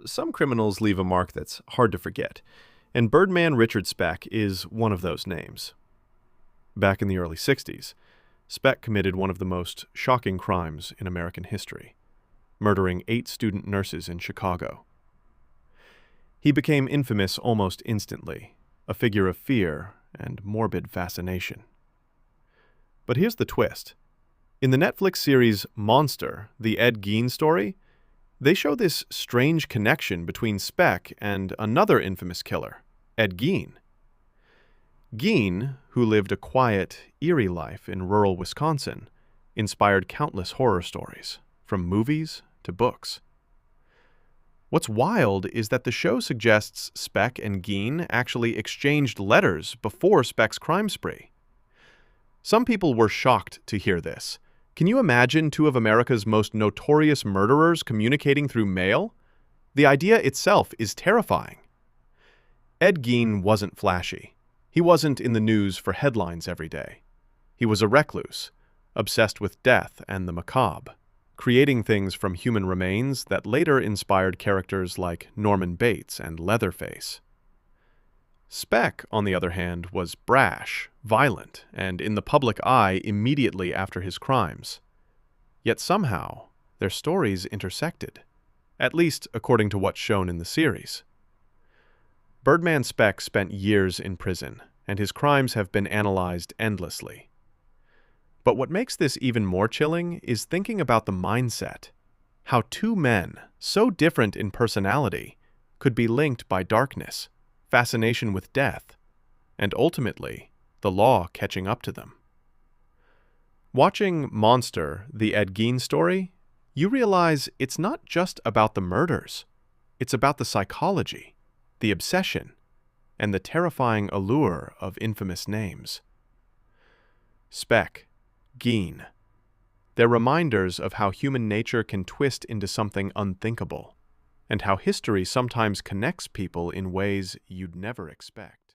Some criminals leave a mark that's hard to forget, and Birdman Richard Speck is one of those names. Back in the early 60s, Speck committed one of the most shocking crimes in American history, murdering 8 student nurses in Chicago. He became infamous almost instantly, a figure of fear and morbid fascination. But here's the twist. In the Netflix series Monster, the Ed Gein story, they show this strange connection between Speck and another infamous killer, Ed Gein. Gein, who lived a quiet, eerie life in rural Wisconsin, inspired countless horror stories, from movies to books. What's wild is that the show suggests Speck and Gein actually exchanged letters before Speck's crime spree. Some people were shocked to hear this. Can you imagine 2 of America's most notorious murderers communicating through mail? The idea itself is terrifying. Ed Gein wasn't flashy. He wasn't in the news for headlines every day. He was a recluse, obsessed with death and the macabre, creating things from human remains that later inspired characters like Norman Bates and Leatherface. Speck, on the other hand, was brash, violent, and in the public eye immediately after his crimes. Yet somehow, their stories intersected, at least according to what's shown in the series. Birdman Speck spent years in prison, and his crimes have been analyzed endlessly. But what makes this even more chilling is thinking about the mindset. How 2 men, so different in personality, could be linked by darkness, fascination with death, and ultimately, the law catching up to them. Watching Monster, the Ed Gein story, you realize it's not just about the murders. It's about the psychology, the obsession, and the terrifying allure of infamous names. Speck, Gein. They're reminders of how human nature can twist into something unthinkable, and how history sometimes connects people in ways you'd never expect.